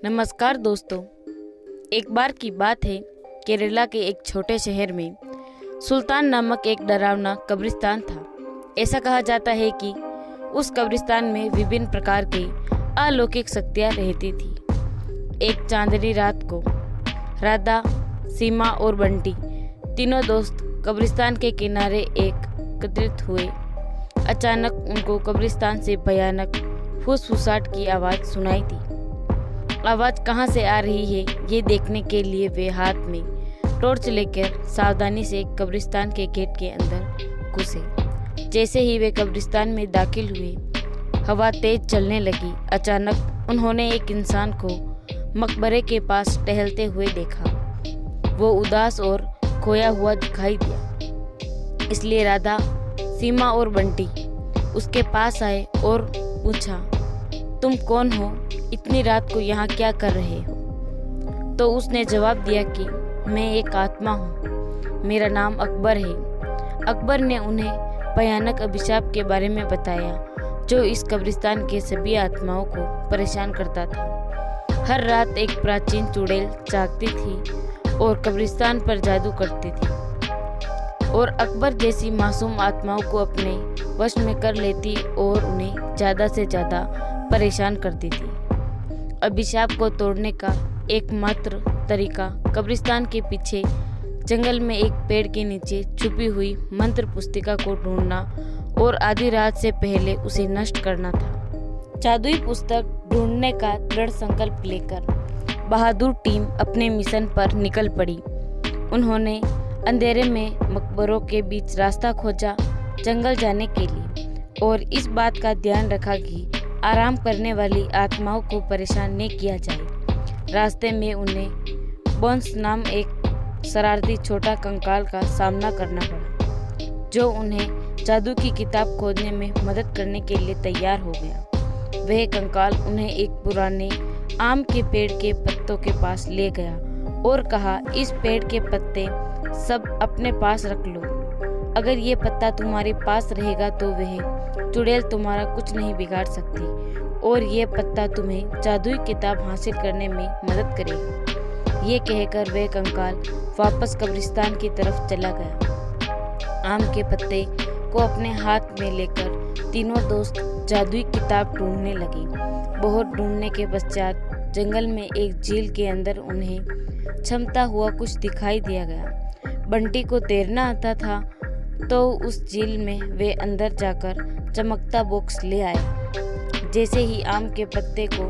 नमस्कार दोस्तों। एक बार की बात है, केरला के एक छोटे शहर में सुल्तान नामक एक डरावना कब्रिस्तान था। ऐसा कहा जाता है कि उस कब्रिस्तान में विभिन्न प्रकार की अलौकिक शक्तियाँ रहती थी। एक चांदनी रात को राधा, सीमा और बंटी तीनों दोस्त कब्रिस्तान के किनारे एकत्रित हुए। अचानक उनको कब्रिस्तान से भयानक फुसफुसाहट की आवाज़ सुनाई दी। आवाज़ कहाँ से आ रही है ये देखने के लिए वे हाथ में टॉर्च लेकर सावधानी से कब्रिस्तान के गेट के अंदर घुसे। जैसे ही वे कब्रिस्तान में दाखिल हुए, हवा तेज चलने लगी। अचानक उन्होंने एक इंसान को मकबरे के पास टहलते हुए देखा। वो उदास और खोया हुआ दिखाई दिया। इसलिए राधा, सीमा और बंटी उसके पास आए और पूछा, तुम कौन हो? इतनी रात को यहाँ क्या कर रहे हो? तो उसने जवाब दिया कि मैं एक आत्मा हूँ, मेरा नाम अकबर है। अकबर ने उन्हें भयानक अभिशाप के बारे में बताया जो इस कब्रिस्तान के सभी आत्माओं को परेशान करता था। हर रात एक प्राचीन चुड़ैल जागती थी और कब्रिस्तान पर जादू करती थी और अकबर जैसी मासूम आत्माओं को अपने वश में कर लेती और उन्हें ज़्यादा से ज़्यादा परेशान करती थी। अभिशाप को तोड़ने का एकमात्र तरीका कब्रिस्तान के पीछे जंगल में एक पेड़ के नीचे छुपी हुई मंत्र पुस्तिका को ढूंढना और आधी रात से पहले उसे नष्ट करना था। जादुई पुस्तक ढूंढने का दृढ़ संकल्प लेकर बहादुर टीम अपने मिशन पर निकल पड़ी। उन्होंने अंधेरे में मकबरों के बीच रास्ता खोजा जंगल जाने के लिए और इस बात का ध्यान रखा कि आराम करने वाली आत्माओं को परेशान न किया जाए। रास्ते में उन्हें बोन्स नाम एक शरारती छोटा कंकाल का सामना करना पड़ा जो उन्हें जादू की किताब खोजने में मदद करने के लिए तैयार हो गया। वह कंकाल उन्हें एक पुराने आम के पेड़ के पत्तों के पास ले गया और कहा, इस पेड़ के पत्ते सब अपने पास रख लो। अगर ये पत्ता तुम्हारे पास रहेगा तो वह चुड़ैल तुम्हारा कुछ नहीं बिगाड़ सकती और ये पत्ता तुम्हें जादुई किताब हासिल करने में मदद करेगा। ये कहकर वह कंकाल वापस कब्रिस्तान की तरफ चला गया। आम के पत्ते को अपने हाथ में लेकर तीनों दोस्त जादुई किताब ढूंढने लगे। बहुत ढूंढने के पश्चात जंगल में एक झील के अंदर उन्हें चमकता हुआ कुछ दिखाई दिया गया। बंटी को तैरना आता था तो उस झील में वे अंदर जाकर चमकता बॉक्स ले आए। जैसे ही आम के पत्ते को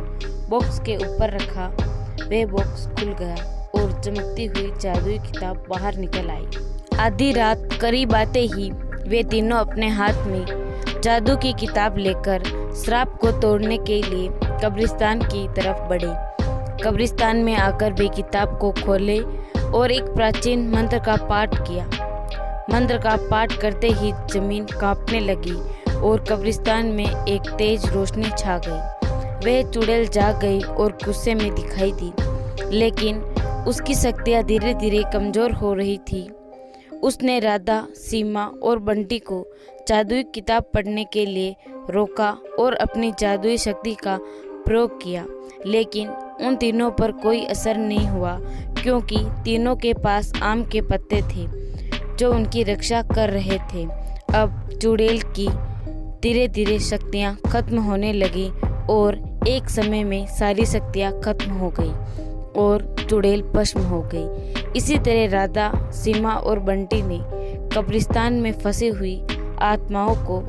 बॉक्स के ऊपर रखा, वह बॉक्स खुल गया और चमकती हुई जादुई किताब बाहर निकल आई। आधी रात करीब आते ही वे तीनों अपने हाथ में जादू की किताब लेकर श्राप को तोड़ने के लिए कब्रिस्तान की तरफ बढ़े। कब्रिस्तान में आकर वे किताब को खोले और एक प्राचीन मंत्र का पाठ किया। मंत्र का पाठ करते ही जमीन कांपने लगी और कब्रिस्तान में एक तेज रोशनी छा गई। वह चुड़ैल जाग गई और गुस्से में दिखाई दी, लेकिन उसकी शक्तियाँ धीरे धीरे कमज़ोर हो रही थी। उसने राधा, सीमा और बंटी को जादुई किताब पढ़ने के लिए रोका और अपनी जादुई शक्ति का प्रयोग किया, लेकिन उन तीनों पर कोई असर नहीं हुआ क्योंकि तीनों के पास आम के पत्ते थे जो उनकी रक्षा कर रहे थे। अब चुड़ैल की धीरे धीरे शक्तियाँ खत्म होने लगी और एक समय में सारी शक्तियाँ खत्म हो गई और चुड़ैल भस्म हो गई। इसी तरह राधा, सीमा और बंटी ने कब्रिस्तान में फंसी हुई आत्माओं को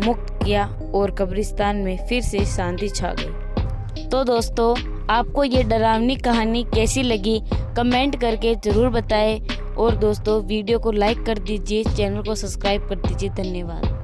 मुक्त किया और कब्रिस्तान में फिर से शांति छा गई। तो दोस्तों, आपको ये डरावनी कहानी कैसी लगी कमेंट करके ज़रूर बताएं और दोस्तों वीडियो को लाइक कर दीजिए, चैनल को सब्सक्राइब कर दीजिए। धन्यवाद।